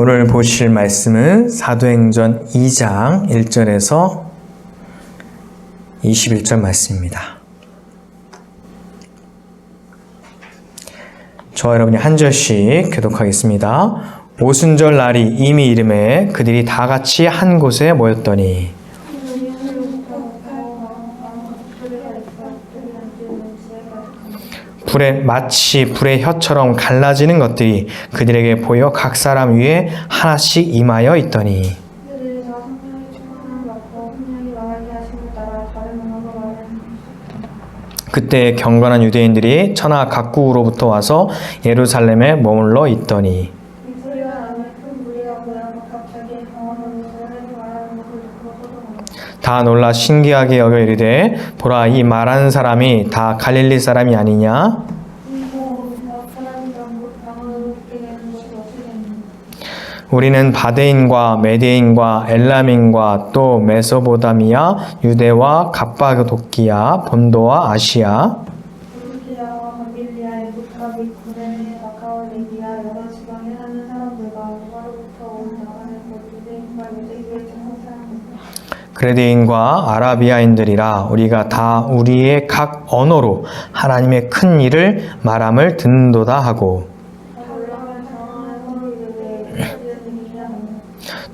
오늘 보실 말씀은 사도행전 2장 1절에서 21절 말씀입니다. 저와 여러분이 한 절씩 교독하겠습니다. 오순절 날이 이미 이름에 그들이 다 같이 한 곳에 모였더니 마치 불의 혀처럼 갈라지는 것들이 그들에게 보여 각 사람 위에 하나씩 임하여 있더니 그때 경건한 유대인들이 천하 각국으로부터 와서 예루살렘에 머물러 있더니 다 놀라 신기하게 여겨 이르되 보라 이 말하는 사람이 다 갈릴리 사람이 아니냐? 우리는 바데인과 메데인과 엘람인과 또 메소보다미아 유대와 갑바도키아 본도와 아시아 그레데인과 아라비아인들이라 우리가 다 우리의 각 언어로 하나님의 큰 일을 말함을 듣는도다 하고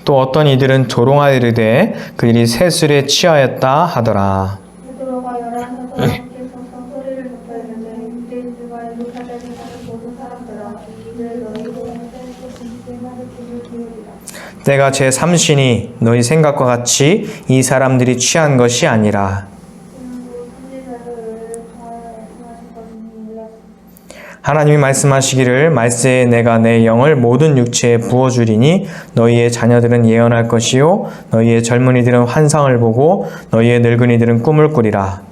또 어떤 이들은 조롱하여 이르되 그들이 세술에 취하였다 하더라. 내가 제3신이 너희 생각과 같이 이 사람들이 취한 것이 아니라 하나님이 말씀하시기를 말세에 내가 내 영을 모든 육체에 부어주리니 너희의 자녀들은 예언할 것이요 너희의 젊은이들은 환상을 보고 너희의 늙은이들은 꿈을 꾸리라.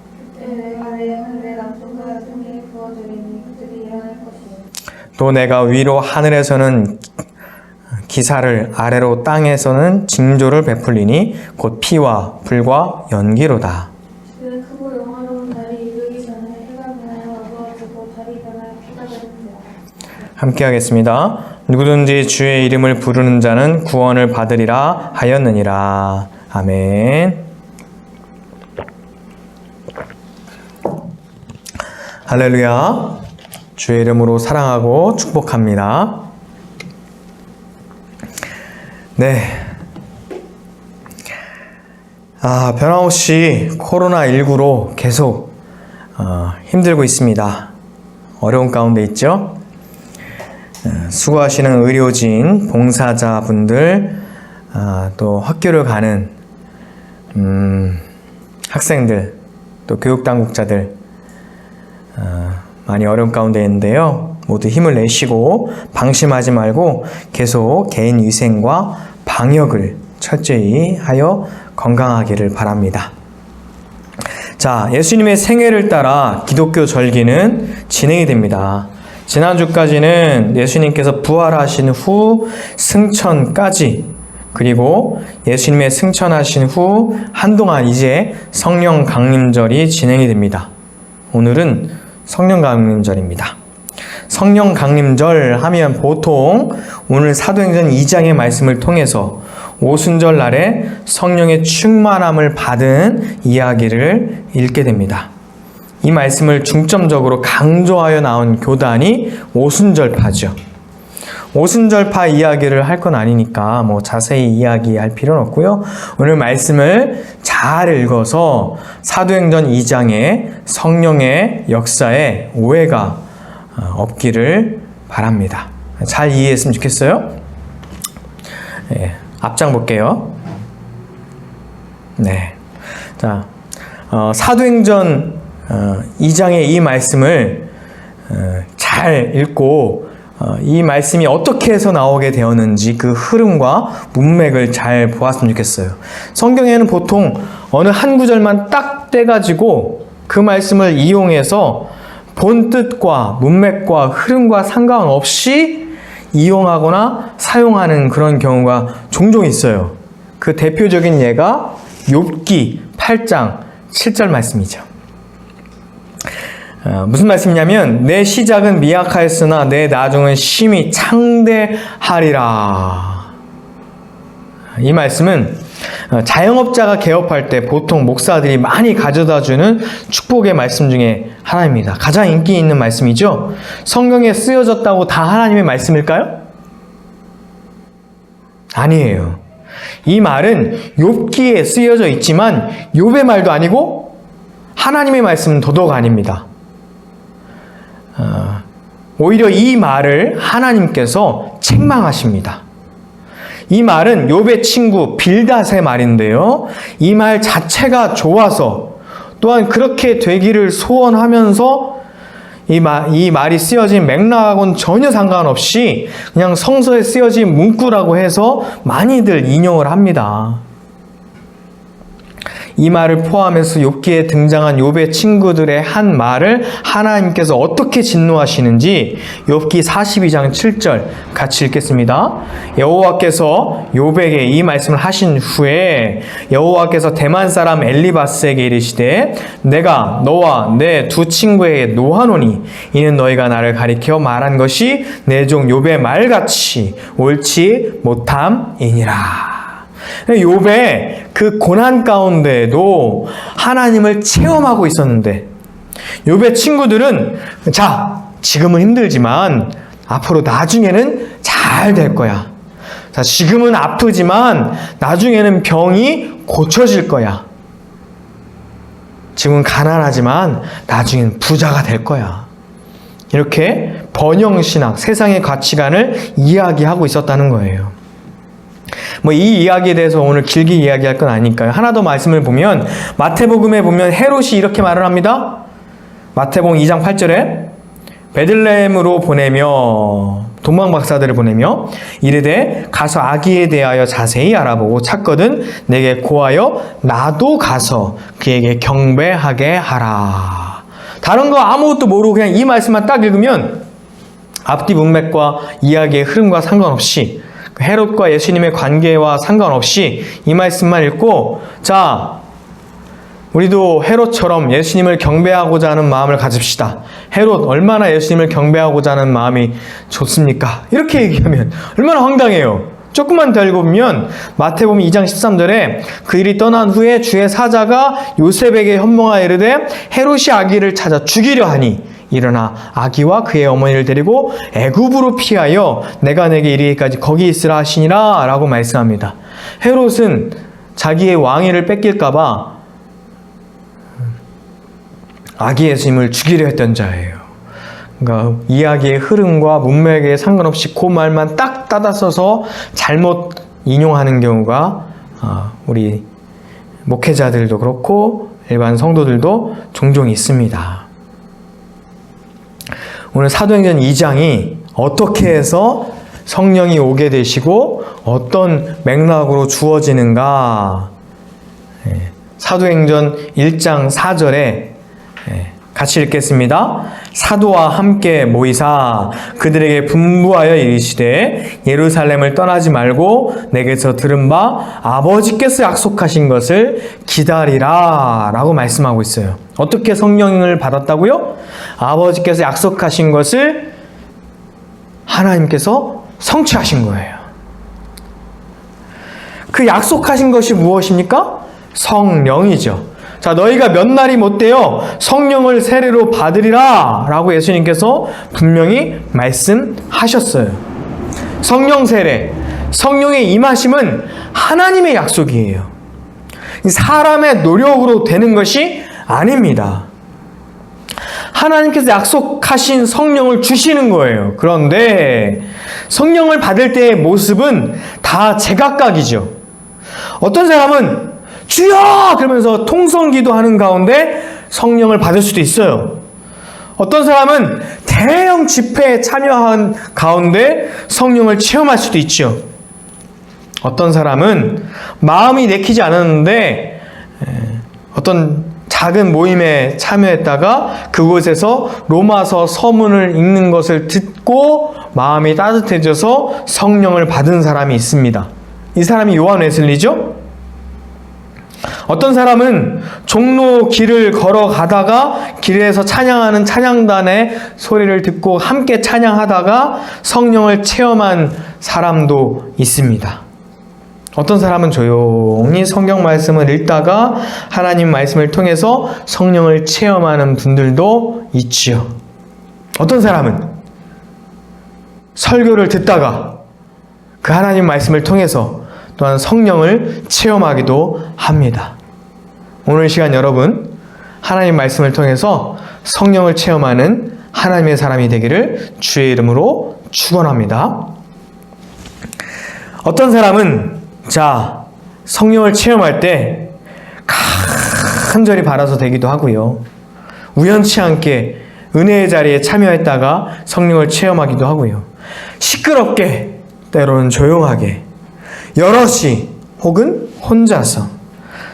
또 내가 위로 하늘에서는 기사를 아래로 땅에서는 징조를 베풀리니 곧 피와 불과 연기로다. 함께 하겠습니다. 누구든지 주의 이름을 부르는 자는 구원을 받으리라 하였느니라. 아멘. 할렐루야. 주의 이름으로 사랑하고 축복합니다. 네. 변함없이 코로나19로 계속 힘들고 있습니다. 어려운 가운데 있죠? 수고하시는 의료진, 봉사자분들, 또 학교를 가는 학생들, 또 교육당국자들 많이 어려운 가운데 있는데요. 모두 힘을 내시고 방심하지 말고 계속 개인 위생과 방역을 철저히 하여 건강하기를 바랍니다. 자, 예수님의 생애를 따라 기독교 절기는 진행이 됩니다. 지난주까지는 예수님께서 부활하신 후 승천까지 그리고 예수님의 승천하신 후 한동안 이제 성령 강림절이 진행이 됩니다. 오늘은 성령 강림절입니다. 성령 강림절 하면 보통 오늘 사도행전 2장의 말씀을 통해서 오순절 날에 성령의 충만함을 받은 이야기를 읽게 됩니다. 이 말씀을 중점적으로 강조하여 나온 교단이 오순절파죠. 오순절파 이야기를 할 건 아니니까 자세히 이야기할 필요는 없고요. 오늘 말씀을 잘 읽어서 사도행전 2장의 성령의 역사에 오해가 없기를 바랍니다. 잘 이해했으면 좋겠어요. 네, 앞장 볼게요. 네, 자, 사도행전 2장의 이 말씀을 잘 읽고 이 말씀이 어떻게 해서 나오게 되었는지 그 흐름과 문맥을 잘 보았으면 좋겠어요. 성경에는 보통 어느 한 구절만 딱 떼가지고 그 말씀을 이용해서 본 뜻과 문맥과 흐름과 상관없이 이용하거나 사용하는 그런 경우가 종종 있어요. 그 대표적인 예가 욥기 8장 7절 말씀이죠. 무슨 말씀이냐면 내 시작은 미약하였으나 내 나중은 심히 창대하리라. 이 말씀은 자영업자가 개업할 때 보통 목사들이 많이 가져다주는 축복의 말씀 중에 하나입니다. 가장 인기 있는 말씀이죠. 성경에 쓰여졌다고 다 하나님의 말씀일까요? 아니에요. 이 말은 욥기에 쓰여져 있지만 욥의 말도 아니고 하나님의 말씀은 더더욱 아닙니다. 오히려 이 말을 하나님께서 책망하십니다. 이 말은 욥의 친구 빌닷의 말인데요. 이 말 자체가 좋아서 또한 그렇게 되기를 소원하면서 이 말이 쓰여진 맥락하고는 전혀 상관없이 그냥 성서에 쓰여진 문구라고 해서 많이들 인용을 합니다. 이 말을 포함해서 욥기에 등장한 욥의 친구들의 한 말을 하나님께서 어떻게 진노하시는지 욥기 42장 7절 같이 읽겠습니다. 여호와께서 욥에게 이 말씀을 하신 후에 여호와께서 대만 사람 엘리바스에게 이르시되 내가 너와 내 두 친구에게 노하노니 이는 너희가 나를 가리켜 말한 것이 내 종 욥의 말같이 옳지 못함이니라. 욥의 그 고난 가운데에도 하나님을 체험하고 있었는데 욥의 친구들은 자, 지금은 힘들지만 앞으로 나중에는 잘 될 거야. 자, 지금은 아프지만 나중에는 병이 고쳐질 거야. 지금은 가난하지만 나중에는 부자가 될 거야. 이렇게 번영신학, 세상의 가치관을 이야기하고 있었다는 거예요. 이 이야기에 대해서 오늘 길게 이야기할 건 아니니까요. 하나 더 말씀을 보면 마태복음에 보면 헤롯이 이렇게 말을 합니다. 마태복음 2장 8절에 베들레헴으로 보내며 동방박사들을 보내며 이르되 가서 아기에 대하여 자세히 알아보고 찾거든 내게 고하여 나도 가서 그에게 경배하게 하라. 다른 거 아무것도 모르고 그냥 이 말씀만 딱 읽으면 앞뒤 문맥과 이야기의 흐름과 상관없이 헤롯과 예수님의 관계와 상관없이 이 말씀만 읽고 자, 우리도 헤롯처럼 예수님을 경배하고자 하는 마음을 가집시다. 헤롯 얼마나 예수님을 경배하고자 하는 마음이 좋습니까? 이렇게 얘기하면 얼마나 황당해요. 조금만 더 읽어보면 마태복음 2장 13절에 그 일이 떠난 후에 주의 사자가 요셉에게 현몽하여 이르되 헤롯이 아기를 찾아 죽이려 하니 일어나 아기와 그의 어머니를 데리고 애굽으로 피하여 내가 내게 이르기까지 거기 있으라 하시니라 라고 말씀합니다. 헤롯은 자기의 왕위를 뺏길까 봐 아기 예수님을 죽이려 했던 자예요. 그러니까 이야기의 흐름과 문맥에 상관없이 그 말만 딱 따다 써서 잘못 인용하는 경우가 우리 목회자들도 그렇고 일반 성도들도 종종 있습니다. 오늘 사도행전 2장이 어떻게 해서 성령이 오게 되시고 어떤 맥락으로 주어지는가, 사도행전 1장 4절에 같이 읽겠습니다. 사도와 함께 모이사 그들에게 분부하여 이르시되 예루살렘을 떠나지 말고 내게서 들은 바 아버지께서 약속하신 것을 기다리라 라고 말씀하고 있어요. 어떻게 성령을 받았다고요? 아버지께서 약속하신 것을 하나님께서 성취하신 거예요. 그 약속하신 것이 무엇입니까? 성령이죠. 자, 너희가 몇 날이 못되어 성령을 세례로 받으리라 라고 예수님께서 분명히 말씀하셨어요. 성령 세례, 성령의 임하심은 하나님의 약속이에요. 사람의 노력으로 되는 것이 아닙니다. 하나님께서 약속하신 성령을 주시는 거예요. 그런데 성령을 받을 때의 모습은 다 제각각이죠. 어떤 사람은 주여! 그러면서 통성기도 하는 가운데 성령을 받을 수도 있어요. 어떤 사람은 대형 집회에 참여한 가운데 성령을 체험할 수도 있죠. 어떤 사람은 마음이 내키지 않았는데 어떤 작은 모임에 참여했다가 그곳에서 로마서 서문을 읽는 것을 듣고 마음이 따뜻해져서 성령을 받은 사람이 있습니다. 이 사람이 요한 웨슬리죠? 어떤 사람은 종로 길을 걸어가다가 길에서 찬양하는 찬양단의 소리를 듣고 함께 찬양하다가 성령을 체험한 사람도 있습니다. 어떤 사람은 조용히 성경 말씀을 읽다가 하나님 말씀을 통해서 성령을 체험하는 분들도 있지요. 어떤 사람은 설교를 듣다가 그 하나님 말씀을 통해서 또한 성령을 체험하기도 합니다. 오늘 시간 여러분, 하나님 말씀을 통해서 성령을 체험하는 하나님의 사람이 되기를 주의 이름으로 축원합니다. 어떤 사람은 성령을 체험할 때 간절히 바라서 되기도 하고요. 우연치 않게 은혜의 자리에 참여했다가 성령을 체험하기도 하고요. 시끄럽게, 때로는 조용하게, 여럿이 혹은 혼자서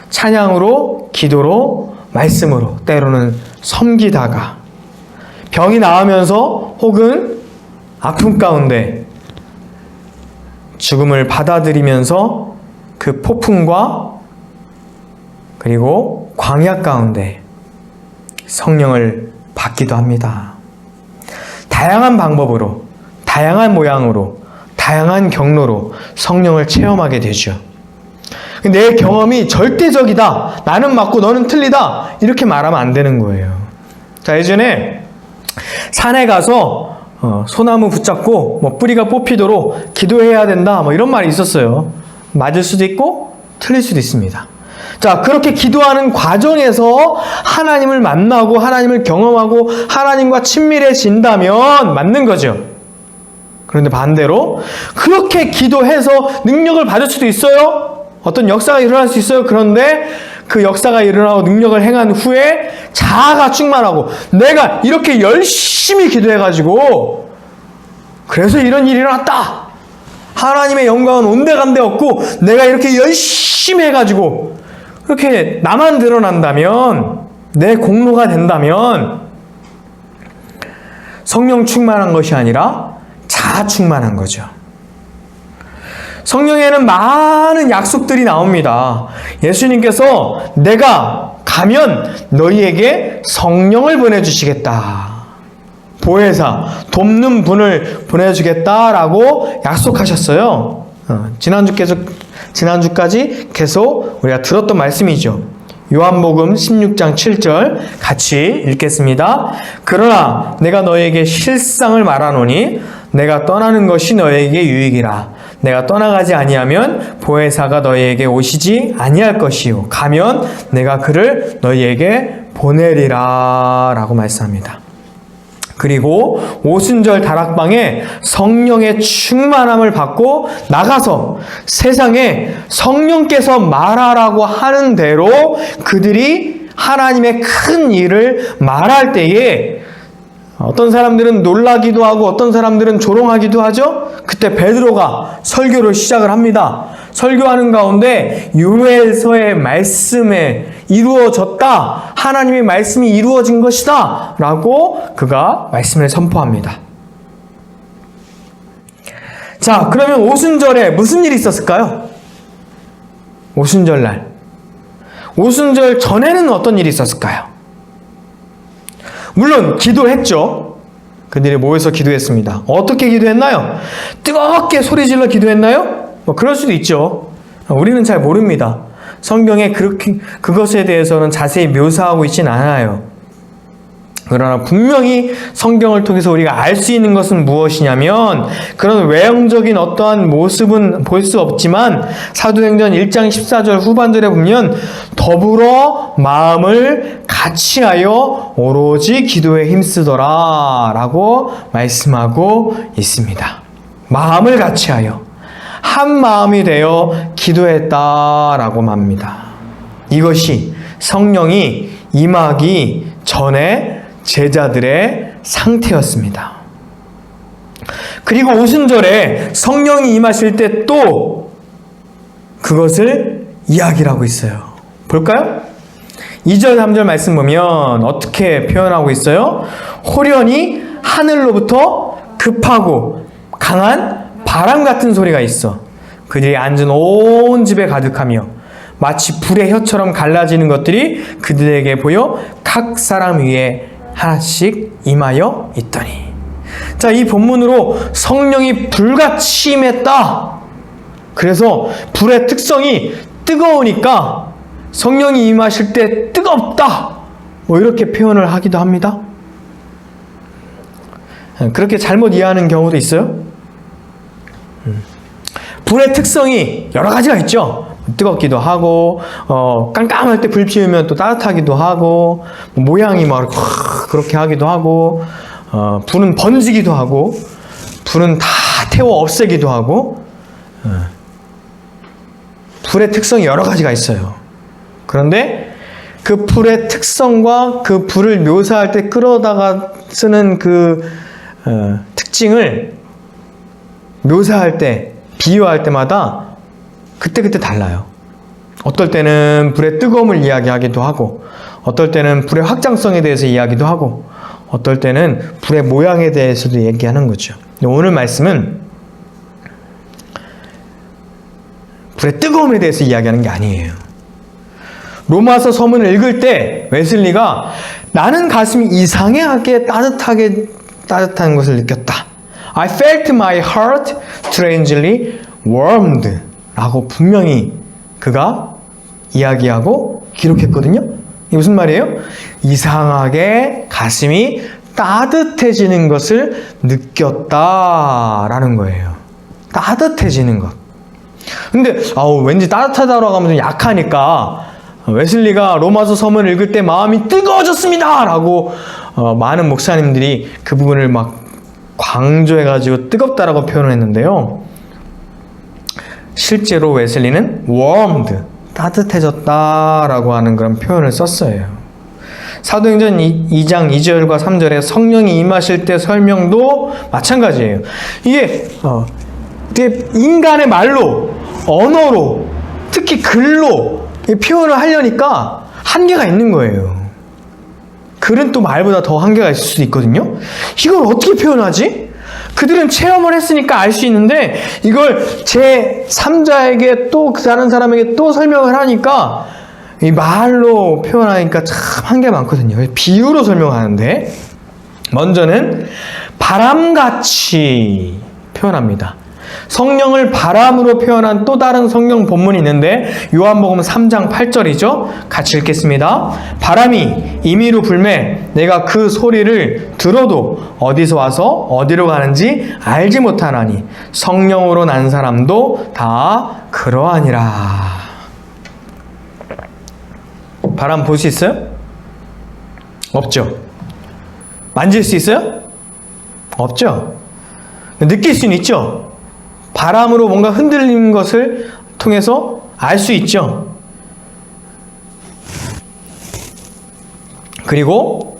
찬양으로, 기도로, 말씀으로, 때로는 섬기다가 병이 나으면서 혹은 아픔 가운데 죽음을 받아들이면서 그 폭풍과 그리고 광야 가운데 성령을 받기도 합니다. 다양한 방법으로, 다양한 모양으로, 다양한 경로로 성령을 체험하게 되죠. 내 경험이 절대적이다, 나는 맞고 너는 틀리다, 이렇게 말하면 안 되는 거예요. 예전에 산에 가서 소나무 붙잡고 뿌리가 뽑히도록 기도해야 된다, 이런 말이 있었어요. 맞을 수도 있고 틀릴 수도 있습니다. 그렇게 기도하는 과정에서 하나님을 만나고 하나님을 경험하고 하나님과 친밀해진다면 맞는 거죠. 그런데 반대로 그렇게 기도해서 능력을 받을 수도 있어요. 어떤 역사가 일어날 수 있어요. 그런데 그 역사가 일어나고 능력을 행한 후에 자아가 충만하고 내가 이렇게 열심히 기도해가지고 그래서 이런 일이 일어났다, 하나님의 영광은 온데간데 없고 내가 이렇게 열심히 해가지고 그렇게 나만 드러난다면, 내 공로가 된다면 성령 충만한 것이 아니라 자아 충만한 거죠. 성령에는 많은 약속들이 나옵니다. 예수님께서 내가 가면 너희에게 성령을 보내주시겠다, 보혜사, 돕는 분을 보내주겠다라고 약속하셨어요. 지난주까지 계속 우리가 들었던 말씀이죠. 요한복음 16장 7절 같이 읽겠습니다. 그러나 내가 너에게 실상을 말하노니 내가 떠나는 것이 너에게 유익이라. 내가 떠나가지 아니하면 보혜사가 너희에게 오시지 아니할 것이요 가면 내가 그를 너희에게 보내리라 라고 말씀합니다. 그리고 오순절 다락방에 성령의 충만함을 받고 나가서 세상에 성령께서 말하라고 하는 대로 그들이 하나님의 큰 일을 말할 때에 어떤 사람들은 놀라기도 하고 어떤 사람들은 조롱하기도 하죠. 그때 베드로가 설교를 시작을 합니다. 설교하는 가운데 요엘서의 말씀에 이루어졌다, 하나님의 말씀이 이루어진 것이다 라고 그가 말씀을 선포합니다. 그러면 오순절에 무슨 일이 있었을까요? 오순절날, 오순절 전에는 어떤 일이 있었을까요? 물론 기도했죠. 그들이 모여서 기도했습니다. 어떻게 기도했나요? 뜨겁게 소리질러 기도했나요? 그럴 수도 있죠. 우리는 잘 모릅니다. 성경에 그것에 대해서는 자세히 묘사하고 있진 않아요. 그러나 분명히 성경을 통해서 우리가 알 수 있는 것은 무엇이냐면, 그런 외형적인 어떠한 모습은 볼 수 없지만 사도행전 1장 14절 후반절에 보면 더불어 마음을 같이하여 오로지 기도에 힘쓰더라 라고 말씀하고 있습니다. 마음을 같이하여 한 마음이 되어 기도했다라고 합니다. 이것이 성령이 임하기 전에 제자들의 상태였습니다. 그리고 오순절에 성령이 임하실 때 또 그것을 이야기를 하고 있어요. 볼까요? 2절 3절 말씀 보면 어떻게 표현하고 있어요? 호련히 하늘로부터 급하고 강한 바람 같은 소리가 있어 그들이 앉은 온 집에 가득하며 마치 불의 혀처럼 갈라지는 것들이 그들에게 보여 각 사람 위에 하나씩 임하여 있더니. 이 본문으로 성령이 불같이 임했다, 그래서 불의 특성이 뜨거우니까 성령이 임하실 때 뜨겁다, 뭐 이렇게 표현을 하기도 합니다. 그렇게 잘못 이해하는 경우도 있어요. 불의 특성이 여러 가지가 있죠. 뜨겁기도 하고, 깜깜할 때 불 피우면 또 따뜻하기도 하고, 모양이 막 그렇게 하기도 하고, 불은 번지기도 하고, 불은 다 태워 없애기도 하고, 불의 특성이 여러 가지가 있어요. 그런데 그 불의 특성과 그 불을 묘사할 때 끌어다가 쓰는 그 특징을 묘사할 때, 비유할 때마다 그때그때 달라요. 어떨 때는 불의 뜨거움을 이야기하기도 하고, 어떨 때는 불의 확장성에 대해서 이야기도 하고, 어떨 때는 불의 모양에 대해서도 얘기하는 거죠. 오늘 말씀은 불의 뜨거움에 대해서 이야기하는 게 아니에요. 로마서 서문을 읽을 때 웨슬리가 나는 가슴이 이상하게 따뜻한 것을 느꼈다. I felt my heart strangely warmed 라고 분명히 그가 이야기하고 기록했거든요. 이게 무슨 말이에요? 이상하게 가슴이 따뜻해지는 것을 느꼈다라는 거예요. 따뜻해지는 것. 근데 왠지 따뜻하다라고 하면 좀 약하니까 웨슬리가 로마서 서문을 읽을 때 마음이 뜨거워졌습니다 라고 많은 목사님들이 그 부분을 막 강조해가지고 뜨겁다라고 표현을 했는데요. 실제로 웨슬리는 warmed, 따뜻해졌다라고 하는 그런 표현을 썼어요. 사도행전 2장 2절과 3절에 성령이 임하실 때 설명도 마찬가지예요. 이게 인간의 말로, 언어로, 특히 글로 표현을 하려니까 한계가 있는 거예요. 글은 또 말보다 더 한계가 있을 수도 있거든요. 이걸 어떻게 표현하지? 그들은 체험을 했으니까 알 수 있는데 이걸 제 3자에게 또 다른 사람에게 또 설명을 하니까 이 말로 표현하니까 참 한계가 많거든요. 비유로 설명하는데 먼저는 바람같이 표현합니다. 성령을 바람으로 표현한 또 다른 성경 본문이 있는데 요한복음 3장 8절이죠. 같이 읽겠습니다. 바람이 임의로 불매 내가 그 소리를 들어도 어디서 와서 어디로 가는지 알지 못하나니 성령으로 난 사람도 다 그러하니라. 바람 볼 수 있어요? 없죠. 만질 수 있어요? 없죠. 느낄 수는 있죠. 바람으로 뭔가 흔들리는 것을 통해서 알 수 있죠. 그리고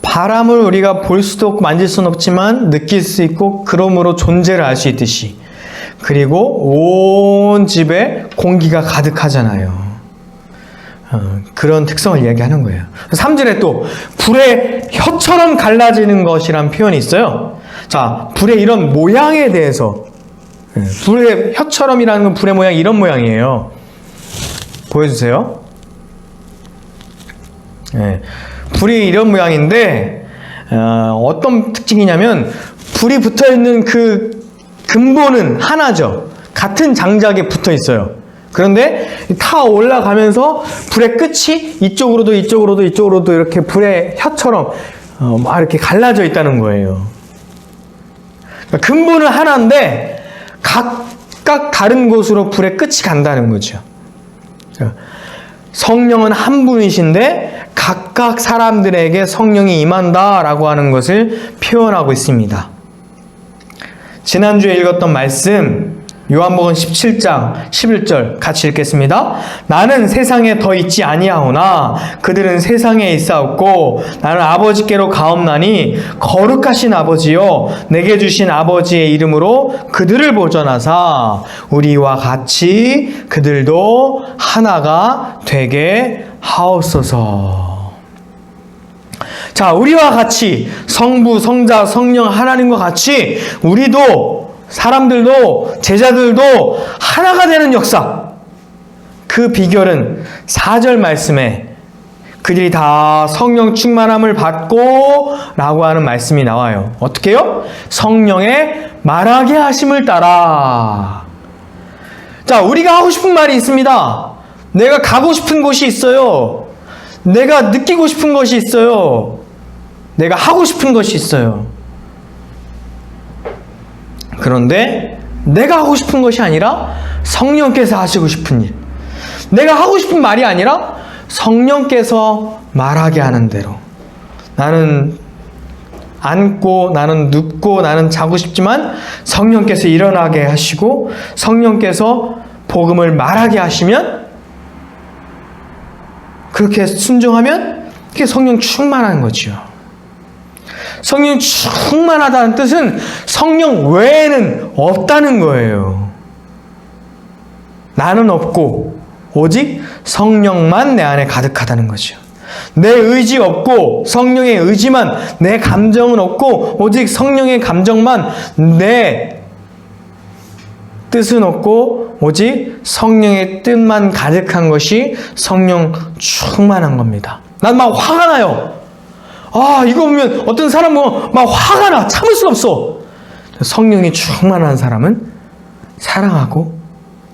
바람을 우리가 볼 수도 없고 만질 수는 없지만 느낄 수 있고 그러므로 존재를 알 수 있듯이 그리고 온 집에 공기가 가득하잖아요. 그런 특성을 이야기하는 거예요. 3절에 또 불의 혀처럼 갈라지는 것이란 표현이 있어요. 자, 불의 이런 모양에 대해서 불의 혀처럼이라는 건 불의 모양이 이런 모양이에요. 보여주세요. 불이 이런 모양인데 어떤 특징이냐면 불이 붙어있는 그 근본은 하나죠. 같은 장작에 붙어 있어요. 그런데 타 올라가면서 불의 끝이 이쪽으로도 이렇게 불의 혀처럼 막 이렇게 갈라져 있다는 거예요. 그러니까 근본은 하나인데 각각 다른 곳으로 불의 끝이 간다는 거죠. 성령은 한 분이신데 각각 사람들에게 성령이 임한다라고 하는 것을 표현하고 있습니다. 지난주에 읽었던 말씀 요한복음 17장 11절 같이 읽겠습니다. 나는 세상에 더 있지 아니하오나 그들은 세상에 있사옵고 나는 아버지께로 가옵나니 거룩하신 아버지여 내게 주신 아버지의 이름으로 그들을 보존하사 우리와 같이 그들도 하나가 되게 하옵소서. 자, 우리와 같이 성부, 성자, 성령 하나님과 같이 우리도 사람들도 제자들도 하나가 되는 역사. 그 비결은 4절 말씀에 그들이 다 성령 충만함을 받고 라고 하는 말씀이 나와요. 어떻게요? 성령의 말하게 하심을 따라. 자, 우리가 하고 싶은 말이 있습니다. 내가 가고 싶은 곳이 있어요. 내가 느끼고 싶은 것이 있어요. 내가 하고 싶은 것이 있어요. 그런데 내가 하고 싶은 것이 아니라 성령께서 하시고 싶은 일. 내가 하고 싶은 말이 아니라 성령께서 말하게 하는 대로. 나는 앉고 나는 눕고 나는 자고 싶지만 성령께서 일어나게 하시고 성령께서 복음을 말하게 하시면 그렇게 순종하면 그게 성령 충만한 거죠. 성령 충만하다는 뜻은 성령 외에는 없다는 거예요. 나는 없고 오직 성령만 내 안에 가득하다는 거죠. 내 의지 없고 성령의 의지만, 내 감정은 없고 오직 성령의 감정만, 내 뜻은 없고 오직 성령의 뜻만 가득한 것이 성령 충만한 겁니다. 난 막 화가 나요. 이거 보면 어떤 사람은 막 화가 나. 참을 수가 없어. 성령이 충만한 사람은 사랑하고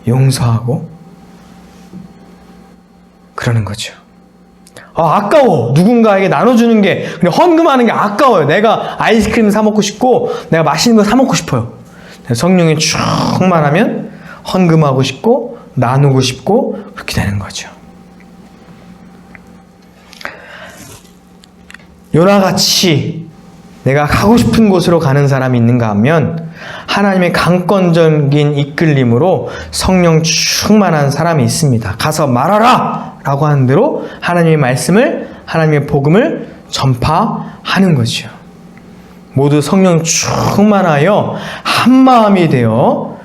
용서하고 그러는 거죠. 아까워. 누군가에게 나눠주는 게, 그냥 헌금하는 게 아까워요. 내가 아이스크림 사 먹고 싶고 내가 맛있는 거 사 먹고 싶어요. 성령이 충만하면 헌금하고 싶고 나누고 싶고 그렇게 되는 거죠. 요나같이 내가 가고 싶은 곳으로 가는 사람이 있는가 하면 하나님의 강권적인 이끌림으로 성령 충만한 사람이 있습니다. 가서 말하라! 라고 하는 대로 하나님의 말씀을, 하나님의 복음을 전파하는 거죠. 모두 성령 충만하여 한마음이 되어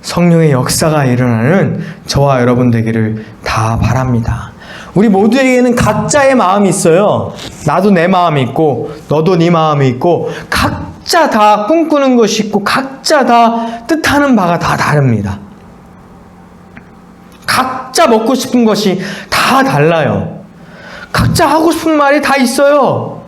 성령의 역사가 일어나는 저와 여러분 되기를 다 바랍니다. 우리 모두에게는 각자의 마음이 있어요. 나도 내 마음이 있고 너도 네 마음이 있고 각자 다 꿈꾸는 것이 있고 각자 다 뜻하는 바가 다 다릅니다. 각자 먹고 싶은 것이 다 달라요. 각자 하고 싶은 말이 다 있어요.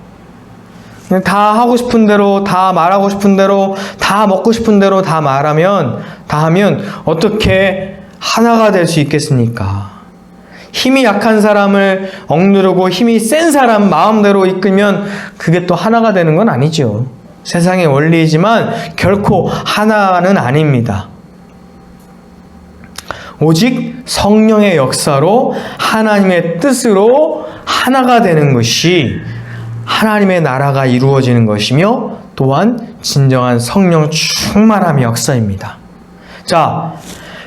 다 하고 싶은 대로, 다 말하고 싶은 대로, 다 먹고 싶은 대로 다 말하면, 다 하면 어떻게 하나가 될 수 있겠습니까? 힘이 약한 사람을 억누르고 힘이 센 사람 마음대로 이끌면 그게 또 하나가 되는 건 아니죠. 세상의 원리이지만 결코 하나는 아닙니다. 오직 성령의 역사로 하나님의 뜻으로 하나가 되는 것이 하나님의 나라가 이루어지는 것이며 또한 진정한 성령 충만함의 역사입니다. 자,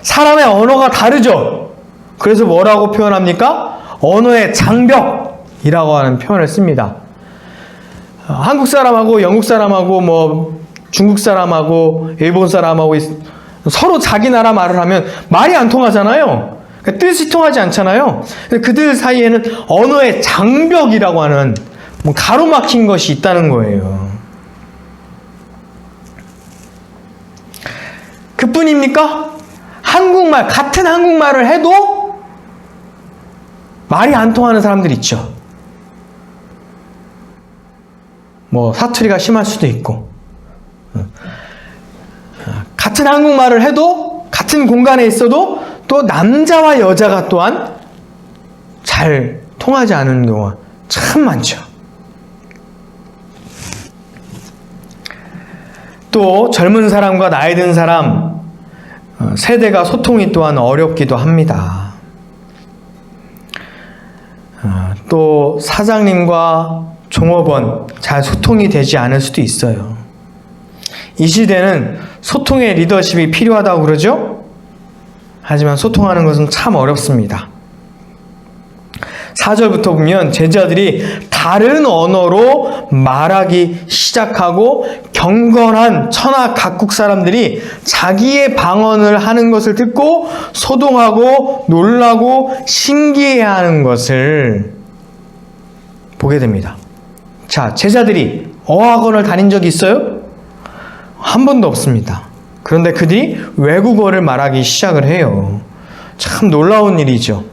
사람의 언어가 다르죠? 그래서 뭐라고 표현합니까? 언어의 장벽이라고 하는 표현을 씁니다. 한국 사람하고 영국 사람하고 중국 사람하고 일본 사람하고 서로 자기 나라 말을 하면 말이 안 통하잖아요. 그러니까 뜻이 통하지 않잖아요. 그들 사이에는 언어의 장벽이라고 하는 가로막힌 것이 있다는 거예요. 그뿐입니까? 한국말, 같은 한국말을 해도 말이 안 통하는 사람들 있죠. 사투리가 심할 수도 있고, 같은 한국말을 해도 같은 공간에 있어도 또 남자와 여자가 또한 잘 통하지 않는 경우가 참 많죠. 또 젊은 사람과 나이 든 사람, 세대가 소통이 또한 어렵기도 합니다. 또 사장님과 종업원 잘 소통이 되지 않을 수도 있어요. 이 시대는 소통의 리더십이 필요하다고 그러죠? 하지만 소통하는 것은 참 어렵습니다. 4절부터 보면 제자들이 다른 언어로 말하기 시작하고 경건한 천하 각국 사람들이 자기의 방언을 하는 것을 듣고 소동하고 놀라고 신기해하는 것을 보게 됩니다. 자, 제자들이 어학원을 다닌 적이 있어요? 한 번도 없습니다. 그런데 그들이 외국어를 말하기 시작을 해요. 참 놀라운 일이죠.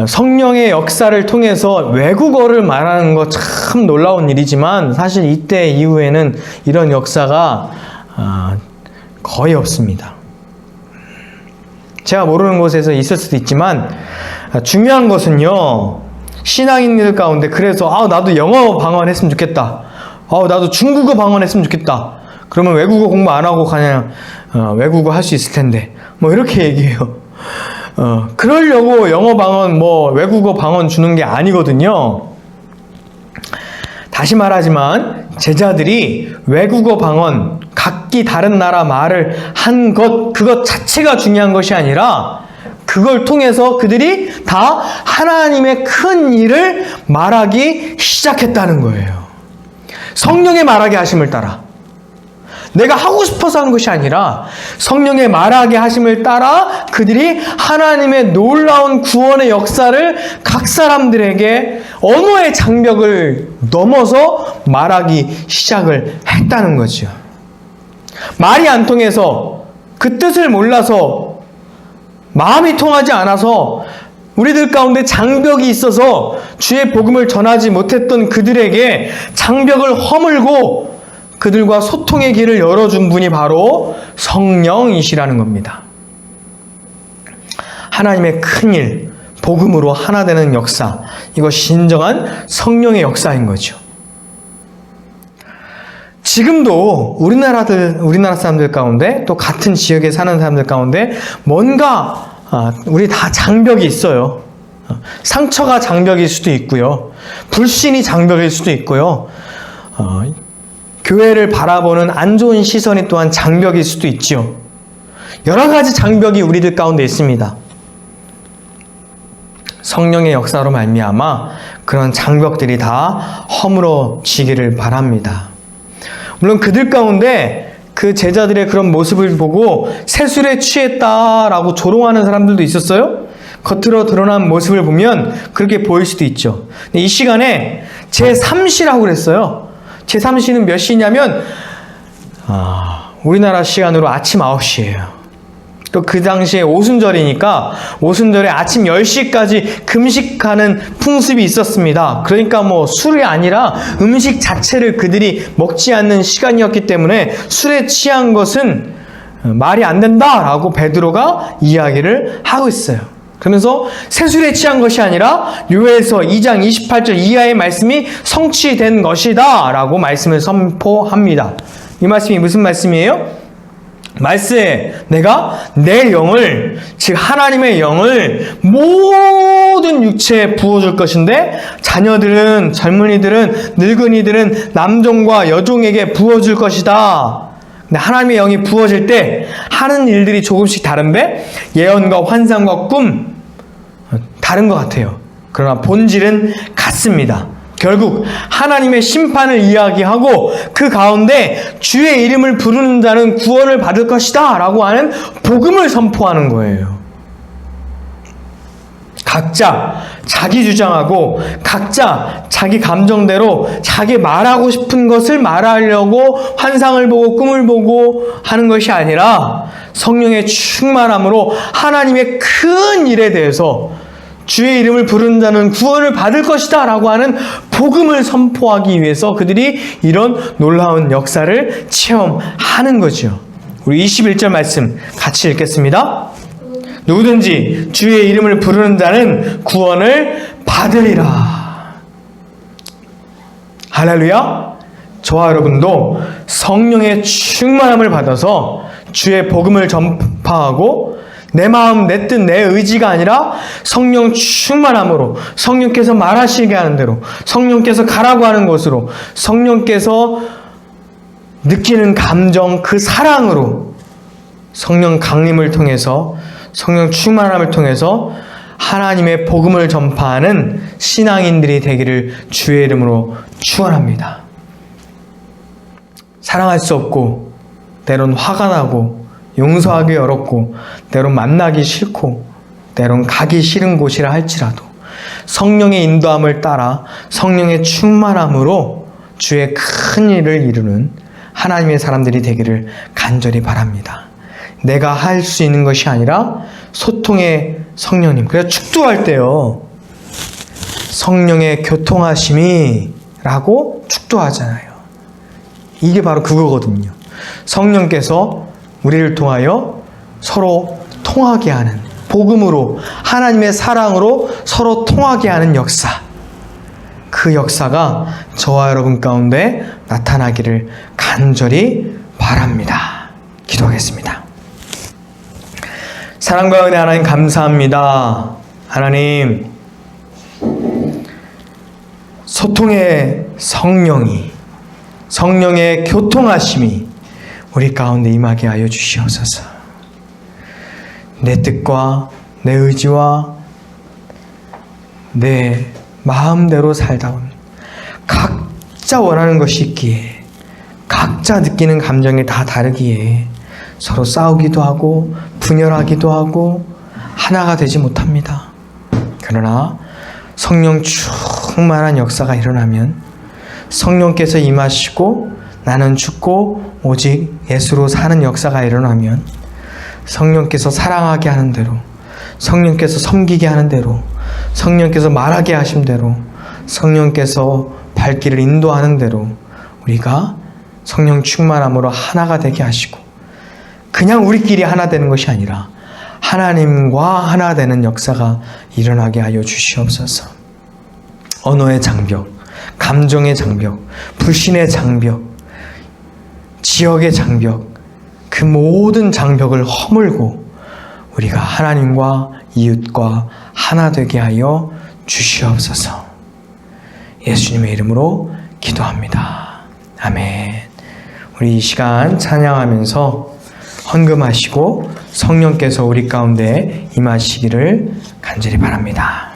성령의 역사를 통해서 외국어를 말하는 거 참 놀라운 일이지만 사실 이때 이후에는 이런 역사가 거의 없습니다. 제가 모르는 곳에서 있을 수도 있지만 중요한 것은요, 신앙인들 가운데 그래서 나도 영어 방언했으면 좋겠다, 나도 중국어 방언했으면 좋겠다, 그러면 외국어 공부 안 하고 그냥 외국어 할 수 있을 텐데 뭐 이렇게 얘기해요. 그러려고 영어 방언 외국어 방언 주는 게 아니거든요. 다시 말하지만 제자들이 외국어 방언, 각기 다른 나라 말을 한 그것 자체가 중요한 것이 아니라 그걸 통해서 그들이 다 하나님의 큰 일을 말하기 시작했다는 거예요. 성령의 말하게 하심을 따라. 내가 하고 싶어서 한 것이 아니라 성령의 말하게 하심을 따라 그들이 하나님의 놀라운 구원의 역사를 각 사람들에게 언어의 장벽을 넘어서 말하기 시작을 했다는 거죠. 말이 안 통해서, 그 뜻을 몰라서, 마음이 통하지 않아서 우리들 가운데 장벽이 있어서 주의 복음을 전하지 못했던 그들에게 장벽을 허물고 그들과 소통의 길을 열어준 분이 바로 성령이시라는 겁니다. 하나님의 큰 일, 복음으로 하나 되는 역사, 이것이 진정한 성령의 역사인 거죠. 지금도 우리나라 사람들 가운데, 또 같은 지역에 사는 사람들 가운데 뭔가 우리 다 장벽이 있어요. 상처가 장벽일 수도 있고요, 불신이 장벽일 수도 있고요, 교회를 바라보는 안 좋은 시선이 또한 장벽일 수도 있죠. 여러 가지 장벽이 우리들 가운데 있습니다. 성령의 역사로 말미암아 그런 장벽들이 다 허물어지기를 바랍니다. 물론 그들 가운데 그 제자들의 그런 모습을 보고 세술에 취했다라고 조롱하는 사람들도 있었어요. 겉으로 드러난 모습을 보면 그렇게 보일 수도 있죠. 이 시간에 제3시라고 그랬어요. 제3시는 몇 시냐면 우리나라 시간으로 아침 9시예요. 또 그 당시에 오순절이니까 오순절에 아침 10시까지 금식하는 풍습이 있었습니다. 그러니까 술이 아니라 음식 자체를 그들이 먹지 않는 시간이었기 때문에 술에 취한 것은 말이 안 된다라고 베드로가 이야기를 하고 있어요. 그러면서 새술에 취한 것이 아니라 요엘서 2장 28절 이하의 말씀이 성취된 것이다 라고 말씀을 선포합니다. 이 말씀이 무슨 말씀이에요? 말씀에 내가 내 영을, 즉 하나님의 영을 모든 육체에 부어줄 것인데 자녀들은, 젊은이들은, 늙은이들은 남종과 여종에게 부어줄 것이다. 근데 하나님의 영이 부어질 때 하는 일들이 조금씩 다른데 예언과 환상과 꿈 다른 것 같아요. 그러나 본질은 같습니다. 결국 하나님의 심판을 이야기하고 그 가운데 주의 이름을 부르는 자는 구원을 받을 것이다 라고 하는 복음을 선포하는 거예요. 각자 자기 주장하고 각자 자기 감정대로 자기 말하고 싶은 것을 말하려고 환상을 보고 꿈을 보고 하는 것이 아니라 성령의 충만함으로 하나님의 큰 일에 대해서 주의 이름을 부르는 자는 구원을 받을 것이다 라고 하는 복음을 선포하기 위해서 그들이 이런 놀라운 역사를 체험하는 거죠. 우리 21절 말씀 같이 읽겠습니다. 누구든지 주의 이름을 부르는 자는 구원을 받으리라. 할렐루야. 저와 여러분도 성령의 충만함을 받아서 주의 복음을 전파하고 내 마음, 내 뜻, 내 의지가 아니라 성령 충만함으로 성령께서 말하시게 하는 대로 성령께서 가라고 하는 곳으로 성령께서 느끼는 감정, 그 사랑으로 성령 강림을 통해서 성령 충만함을 통해서 하나님의 복음을 전파하는 신앙인들이 되기를 주의 이름으로 축원합니다. 사랑할 수 없고 때론 화가 나고 용서하기 어렵고 때론 만나기 싫고 때론 가기 싫은 곳이라 할지라도 성령의 인도함을 따라 성령의 충만함으로 주의 큰 일을 이루는 하나님의 사람들이 되기를 간절히 바랍니다. 내가 할 수 있는 것이 아니라 소통의 성령님. 그래서 축도할 때요, 성령의 교통하심이 라고 축도하잖아요. 이게 바로 그거거든요. 성령께서 우리를 통하여 서로 통하게 하는, 복음으로, 하나님의 사랑으로 서로 통하게 하는 역사, 그 역사가 저와 여러분 가운데 나타나기를 간절히 바랍니다. 기도하겠습니다. 사랑과 은혜 하나님 감사합니다. 하나님, 소통의 성령의 교통하심이 우리 가운데 임하게 하여 주시옵소서. 내 뜻과 내 의지와 내 마음대로 살다 보면 각자 원하는 것이 있기에, 각자 느끼는 감정이 다 다르기에 서로 싸우기도 하고 분열하기도 하고 하나가 되지 못합니다. 그러나 성령 충만한 역사가 일어나면, 성령께서 임하시고 나는 죽고 오직 예수로 사는 역사가 일어나면, 성령께서 사랑하게 하는 대로, 성령께서 섬기게 하는 대로, 성령께서 말하게 하신 대로, 성령께서 발길을 인도하는 대로 우리가 성령 충만함으로 하나가 되게 하시고, 그냥 우리끼리 하나 되는 것이 아니라 하나님과 하나 되는 역사가 일어나게 하여 주시옵소서. 언어의 장벽, 감정의 장벽, 불신의 장벽, 지역의 장벽, 그 모든 장벽을 허물고 우리가 하나님과 이웃과 하나 되게 하여 주시옵소서. 예수님의 이름으로 기도합니다. 아멘. 우리 이 시간 찬양하면서 헌금하시고 성령께서 우리 가운데 임하시기를 간절히 바랍니다.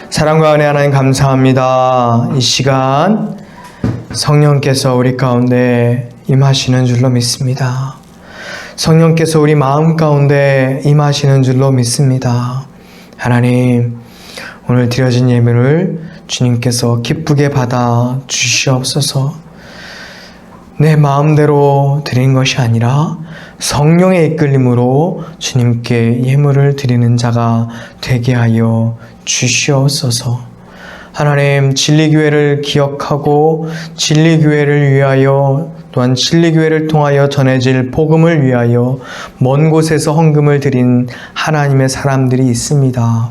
사랑과 은혜 하나님 감사합니다. 이 시간 성령께서 우리 가운데 임하시는 줄로 믿습니다. 성령께서 우리 마음 가운데 임하시는 줄로 믿습니다. 하나님, 오늘 드려진 예물을 주님께서 기쁘게 받아 주시옵소서. 내 마음대로 드린 것이 아니라 성령의 이끌림으로 주님께 예물을 드리는 자가 되게 하여 주시옵소서. 하나님, 진리교회를 기억하고 진리교회를 위하여, 또한 진리교회를 통하여 전해질 복음을 위하여 먼 곳에서 헌금을 드린 하나님의 사람들이 있습니다.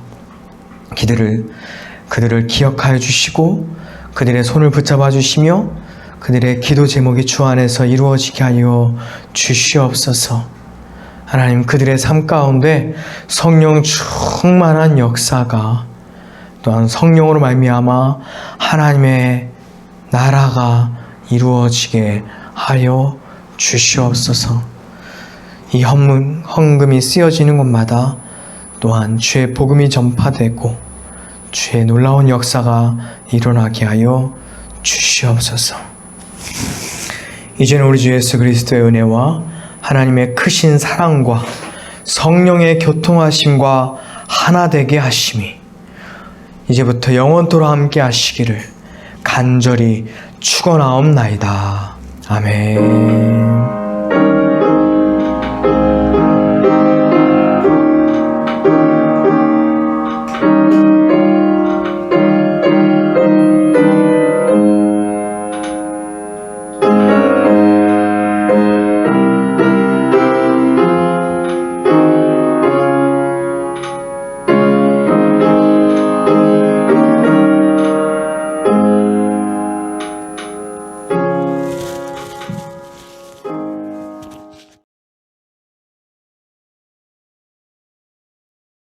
그들을 기억하여 주시고 그들의 손을 붙잡아 주시며 그들의 기도 제목이 주 안에서 이루어지게 하여 주시옵소서. 하나님, 그들의 삶 가운데 성령 충만한 역사가, 또한 성령으로 말미암아 하나님의 나라가 이루어지게 하여 주시옵소서. 이 헌금이 쓰여지는 곳마다 또한 주의 복음이 전파되고 주의 놀라운 역사가 일어나게 하여 주시옵소서. 이제는 우리 주 예수 그리스도의 은혜와 하나님의 크신 사랑과 성령의 교통하심과 하나 되게 하심이 이제부터 영원토록 함께 하시기를 간절히 축원하옵나이다. 아멘.